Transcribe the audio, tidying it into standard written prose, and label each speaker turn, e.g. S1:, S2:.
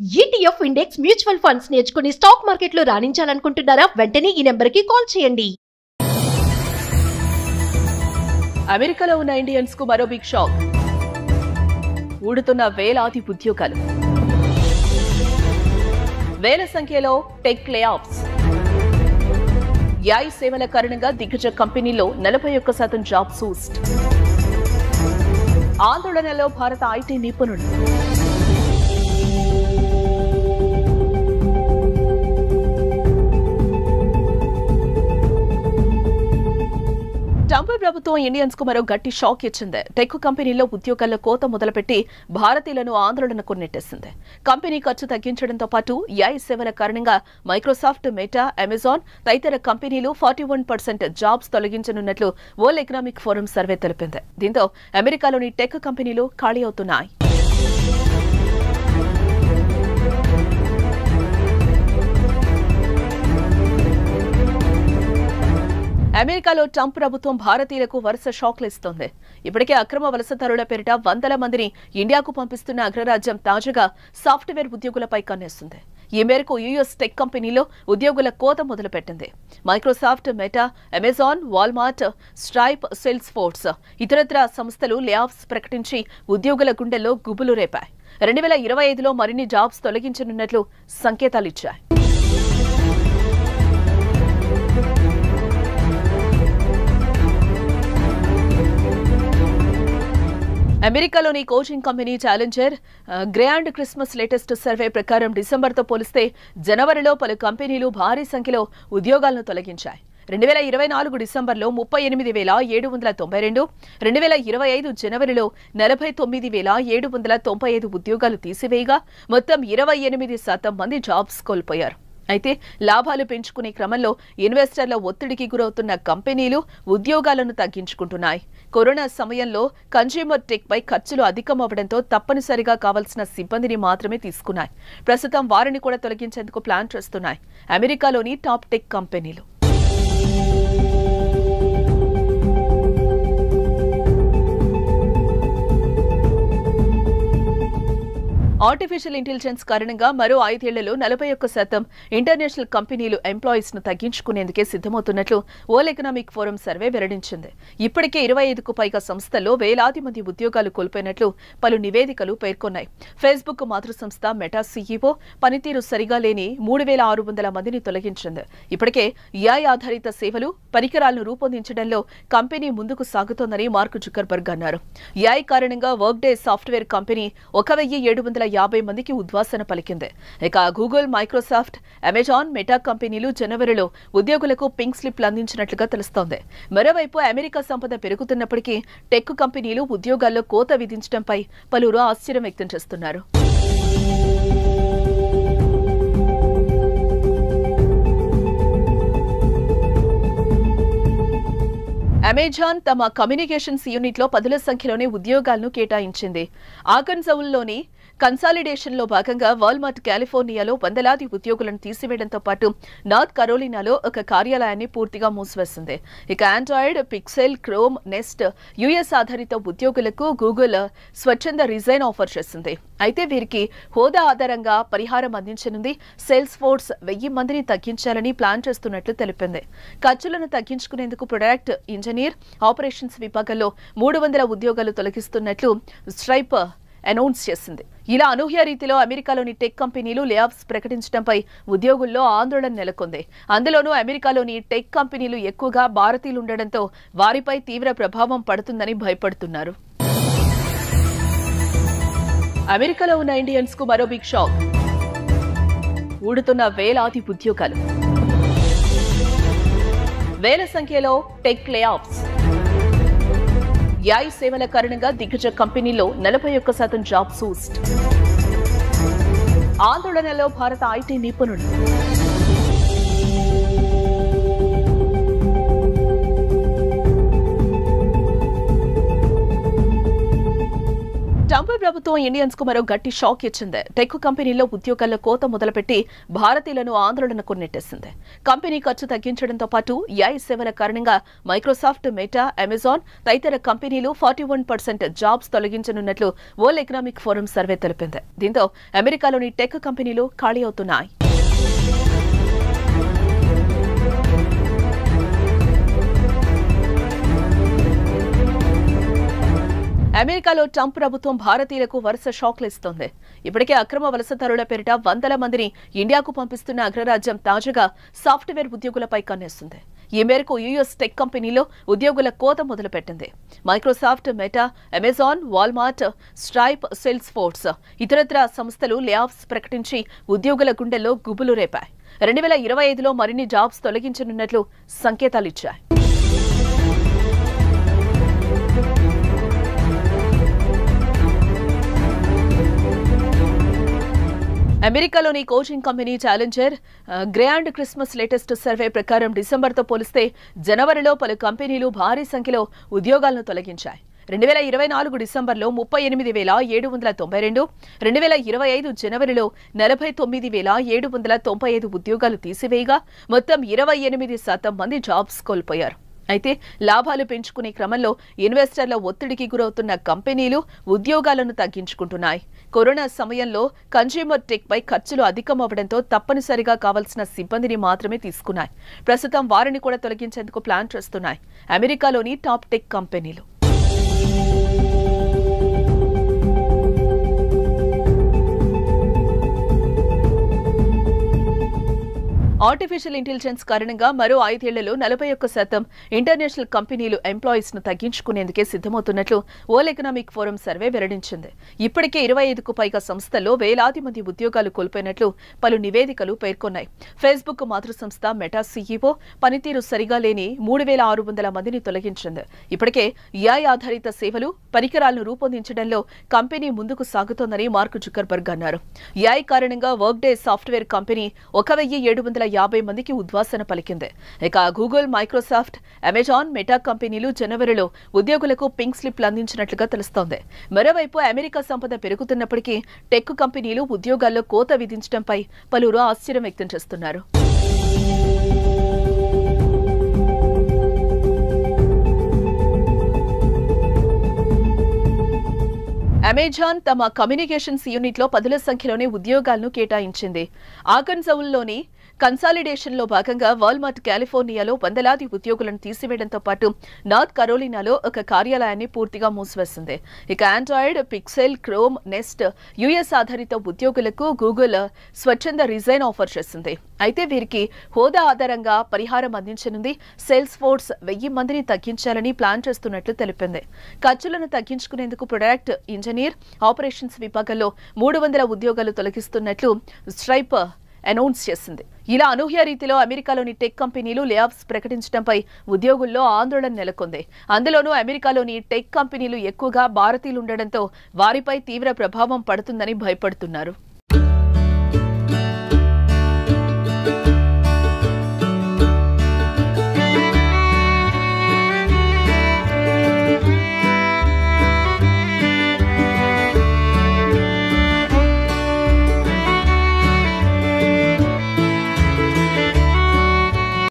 S1: ETF index mutual funds నేర్చుకుని stock మార్కెట్లో రాణించాలనుకుంటున్నారా? వెంటనే ఈ నెంబర్కి కాల్ చేయండి.
S2: అమెరికాలో ఉన్న ఇండియన్స్ కు మరో బిగ్ షాక్. ఊడుతున్న వేలాది ఉద్యోగాలు, వేల సంఖ్యలో టెక్ లేఆఫ్స్. AI సేవల కారణంగా దిగ్గజ కంపెనీల్లో 41% జాబ్ సూస్ట్. ఆందోళనలో భారత ఐటీ నిపుణులు. ట్రంప్ ప్రభుత్వం ఇండియన్స్ కు మరో గట్టి షాక్ ఇచ్చింది. టెక్ కంపెనీల్లో ఉద్యోగాల్లో కోత మొదలుపెట్టి భారతీయులను ఆందోళనకు నెట్టేసింది. కంపెనీ ఖర్చు తగ్గించడంతో పాటు AI సేవల కారణంగా మైక్రోసాఫ్ట్, మెటా, అమెజాన్ తదితర కంపెనీలు 41% జాబ్స్ తొలగించనున్నట్లు వరల్డ్ ఎకనామిక్ ఫోరం సర్వే తెలిపింది. దీంతో అమెరికాలోని టెక్ కంపెనీలు ఖాళీ అవుతున్నాయి. అమెరికాలో ట్రంప్ ప్రభుత్వం భారతీయులకు వరుస షాక్లు ఇస్తోంది. ఇప్పటికే అక్రమ వలసదారుల పేరిట వందల మందిని ఇండియాకు పంపిస్తున్న అగ్రరాజ్యం తాజాగా సాఫ్ట్వేర్ ఉద్యోగులపై కన్నేస్తుంది. ఈ మేరకు యుఎస్ టెక్ కంపెనీలో ఉద్యోగుల కోత మొదలుపెట్టింది. Microsoft, meta, Amazon, Walmart, stripe, sales force ఇతరత్ర సంస్థలు లేఆఫ్స్ ప్రకటించి ఉద్యోగుల గుండెల్లో గుబులు రేపాయి. 2025లో మరిన్ని జాబ్స్ తొలగించనున్నట్లు సంకేతాలిచ్చాయి. అమెరికాలోని coaching company challenger grand Christmas latest survey ప్రకారం డిసెంబర్తో పోలిస్తే జనవరిలో పలు కంపెనీలు భారీ సంఖ్యలో ఉద్యోగాలను తొలగించాయి. 2024 డిసెంబర్లో 38,792, 2025 జనవరిలో 49,795 ఉద్యోగాలు తీసివేయగా మొత్తం 28% మంది జాబ్స్ కోల్పోయారు. అయితే లాభాలు పెంచుకునే క్రమంలో ఇన్వెస్టర్ల ఒత్తిడికి గురవుతున్న కంపెనీలు ఉద్యోగాలను తగ్గించుకుంటున్నాయి. కరోనా సమయంలో కన్స్యూమర్ టెక్ పై ఖర్చులు అధికమవడంతో తప్పనిసరిగా కావాల్సిన సిబ్బందిని మాత్రమే తీసుకున్నాయి. ప్రస్తుతం వారిని కూడా తొలగించేందుకు ప్లాన్ చేస్తున్నాయి అమెరికాలోని టాప్ టెక్ కంపెనీలు. ఆర్టిఫిషియల్ ఇంటెలిజెన్స్ కారణంగా మరో 5 ఏళ్లలో 41% ఇంటర్నేషనల్ కంపెనీలు ఎంప్లాయీస్ ను తగ్గించుకునేందుకే సిద్ధమవుతున్నట్లు వరల్డ్ ఎకనామిక్ ఫోరం సర్వే వెల్లడించింది. ఇప్పటికే 25కు పైగా సంస్థల్లో వేలాది మంది ఉద్యోగాలు కోల్పోయినట్లు పలు నివేదికలు పేర్కొన్నాయి. ఫేస్బుక్ మాతృ సంస్థ మెటా CEO పనితీరు సరిగా లేని 3,600 మందిని తొలగించింది. ఇప్పటికే AI ఆధారిత సేవలు, పరికరాలను రూపొందించడంలో కంపెనీ ముందుకు సాగుతోందని మార్క్ జుకర్బర్గ్ అన్నారు. AI కారణంగా వర్క్డే సాఫ్ట్వేర్ కంపెనీ 1,750 మందికి ఉద్వాసన పలికింది. ఇక గూగుల్, మైక్రోసాఫ్ట్, అమెజాన్, మెటా కంపెనీలు జనవరిలో ఉద్యోగులకు పింక్ స్లిప్లు అందించినట్లుగా తెలుస్తోంది. మరోవైపు అమెరికా సంపద పెరుగుతున్నప్పటికీ టెక్ కంపెనీలు ఉద్యోగాల్లో కోత విధించడంపై పలువురు ఆశ్చర్యం వ్యక్తం చేస్తున్నారు. అమెజాన్ తమ కమ్యూనికేషన్స్ యూనిట్లో 10ల సంఖ్యలోనే ఉద్యోగాలను కేటాయించింది. ఆర్కన్సాస్లోని కన్సాలిడేషన్ లో భాగంగా వాల్మార్ట్ కాలిఫోర్నియాలో వందలాది ఉద్యోగులను తీసివేయడంతో పాటు నార్త్ కరోలినాలో ఒక కార్యాలయాన్ని పూర్తిగా మూసివేసింది. ఇక Android, Pixel, Chrome, Nest US ఆధారిత ఉద్యోగులకు గూగుల్ స్వచ్ఛంద రిజైన్ ఆఫర్ చేసింది. అయితే వీరికి హోదా ఆధారంగా పరిహారం అందించనుంది. సేల్స్ ఫోర్స్ 1000 మందిని తగ్గించాలని ప్లాన్ చేస్తున్నట్లు తెలిపింది. ఖర్చులను తగ్గించుకునేందుకు ప్రొడక్ట్ ఇంజనీర్, ఆపరేషన్స్ విభాగంలో 300 ఉద్యోగాలు తొలగిస్తున్నట్లు స్ట్రైప్ అనౌన్స్ చేసింది. ఇలా అనూహ్య రీతిలో అమెరికాలోని టెక్ కంపెనీలు లేఆఫ్స్ ప్రకటించడంపై ఉద్యోగుల్లో ఆందోళన నెలకొంది. అందులోనూ అమెరికాలోని టెక్ కంపెనీలు ఎక్కువగా భారతీయులు ఉండడంతో వారిపై తీవ్ర ప్రభావం పడుతుందని భయపడుతున్నారు. అమెరికాలో ఉన్న ఇండియన్స్ కు మరో బిగ్ షాక్. ఊడుతున్న వేలాది ఉద్యోగాలు, వేల సంఖ్యలో టెక్ లేఆఫ్స్. AI సేవల కారణంగా దిగ్గజ కంపెనీల్లో 41% జాబ్ సూస్ట్. ఆందోళనలో భారత ఐటీ నిపుణులు. ట్రంప్ ప్రభుత్వం ఇండియన్స్ కు మరో గట్టి షాక్ ఇచ్చింది. టెక్ కంపెనీల్లో ఉద్యోగాల్లో కోత మొదలుపెట్టి భారతీయులను ఆందోళనకు నెట్టేసింది. కంపెనీ ఖర్చు తగ్గించడంతో పాటు ఏఐ సేవల కారణంగా మైక్రోసాఫ్ట్, మెటా, అమెజాన్ తదితర కంపెనీలు 41% జాబ్స్ తొలగించనున్నట్లు వరల్డ్ ఎకనామిక్ ఫోరం సర్వే తెలిపింది. దీంతో అమెరికాలోని టెక్ కంపెనీలు ఖాళీ అవుతున్నాయి. అమెరికాలో ట్రంప్ ప్రభుత్వం భారతీయులకు వరుస షాక్లు ఇస్తోంది. ఇప్పటికే అక్రమ వలసదారుల పేరిట వందల మందిని ఇండియాకు పంపిస్తున్న అగ్రరాజ్యం తాజాగా సాఫ్ట్వేర్ ఉద్యోగులపై కన్నేస్తుంది. ఈ మేరకు యుఎస్ టెక్ కంపెనీలో ఉద్యోగుల కోత మొదలుపెట్టింది. Microsoft, meta, Amazon, Walmart, stripe, sales force ఇతరత్ర సంస్థలు లేఆఫ్స్ ప్రకటించి ఉద్యోగుల గుండెల్లో గుబులు రేపాయి. 2025లో మరిన్ని జాబ్స్ తొలగించనున్నట్లు సంకేతాలిచ్చాయి. అమెరికాలోని coaching company challenger grand Christmas latest survey ప్రకారం డిసెంబర్తో పోలిస్తే జనవరిలో పలు కంపెనీలు భారీ సంఖ్యలో ఉద్యోగాలను తొలగించాయి. 2024 డిసెంబర్లో 38,792, 2025 జనవరిలో 49,795 ఉద్యోగాలు తీసివేయగా మొత్తం 28% మంది జాబ్స్ కోల్పోయారు. అయితే లాభాలు పెంచుకునే క్రమంలో ఇన్వెస్టర్ల ఒత్తిడికి గురవుతున్న కంపెనీలు ఉద్యోగాలను తగ్గించుకుంటున్నాయి. కరోనా సమయంలో కన్స్యూమర్ టెక్ పై ఖర్చులు అధికమవడంతో తప్పనిసరిగా కావాల్సిన సిబ్బందిని మాత్రమే తీసుకున్నాయి. ప్రస్తుతం వారిని కూడా తొలగించేందుకు ప్లాన్ చేస్తున్నాయి అమెరికాలోని టాప్ టెక్ కంపెనీలు. ఆర్టిఫిషియల్ ఇంటెలిజెన్స్ కారణంగా మరో 5 ఏళ్లలో 41% ఇంటర్నేషనల్ కంపెనీలు ఎంప్లాయీస్ ను తగ్గించుకునేందుకే సిద్ధమవుతున్నట్లు వరల్డ్ ఎకనామిక్ ఫోరం సర్వే వెల్లడించింది. ఇప్పటికే 25కు పైగా సంస్థల్లో వేలాది మంది ఉద్యోగాలు కోల్పోయినట్లు పలు నివేదికలు పేర్కొన్నాయి. ఫేస్బుక్ మాతృ సంస్థ మెటా సీఈఓ పనితీరు సరిగా లేని 3,600 మందిని తొలగించింది. ఇప్పటికే ఏఐ ఆధారిత సేవలు, పరికరాలను రూపొందించడంలో కంపెనీ ముందుకు సాగుతోందని మార్క్ జుకర్బర్గ్ అన్నారు. ఏఐ కారణంగా వర్క్డే సాఫ్ట్వేర్ కంపెనీ 1,750 మందికి ఉద్వాసన పలికింది. ఇక గూగుల్, మైక్రోసాఫ్ట్, అమెజాన్, మెటా కంపెనీలు జనవరిలో ఉద్యోగులకు పింక్ స్లిప్లు అందించినట్లుగా తెలుస్తోంది. మరోవైపు అమెరికా సంపద పెరుగుతున్నప్పటికీ టెక్ కంపెనీలు ఉద్యోగాల్లో కోత విధించడంపై పలువురు ఆశ్చర్యం వ్యక్తం చేస్తున్నారు. అమెజాన్ తమ కమ్యూనికేషన్స్ యూనిట్లో 10ల సంఖ్యలోనే ఉద్యోగాలను కేటాయించింది. ఆర్కన్సాస్లోని కన్సాలిడేషన్లో భాగంగా వాల్మార్ట్ కాలిఫోర్నియాలో వందలాది ఉద్యోగులను తీసివేయడంతో పాటు నార్త్ కరోలినాలో ఒక కార్యాలయాన్ని పూర్తిగా మూసివేసింది. ఇక Android, Pixel, Chrome, Nest US ఆధారిత ఉద్యోగులకు గూగుల్ స్వచ్ఛంద రిజైన్ ఆఫర్ చేసింది. అయితే వీరికి హోదా ఆధారంగా పరిహారం అందించనుంది. సేల్స్ ఫోర్స్ 1000 మందిని తగ్గించాలని ప్లాన్ చేస్తున్నట్లు తెలిపింది. ఖర్చులను తగ్గించుకునేందుకు ప్రొడక్ట్, ఇంజనీర్, ఆపరేషన్స్ విభాగంలో 300 ఉద్యోగాలు తొలగిస్తున్నట్లు స్ట్రైప్ అనౌన్స్ చేసింది. ఇలా అనూహ్య రీతిలో అమెరికాలోని టెక్ కంపెనీలు లేఆఫ్స్ ప్రకటించడంపై ఉద్యోగుల్లో ఆందోళన నెలకొంది. అందులోనూ అమెరికాలోని టెక్ కంపెనీలు ఎక్కువగా భారతీయులు ఉండడంతో వారిపై తీవ్ర ప్రభావం పడుతుందని భయపడుతున్నారు.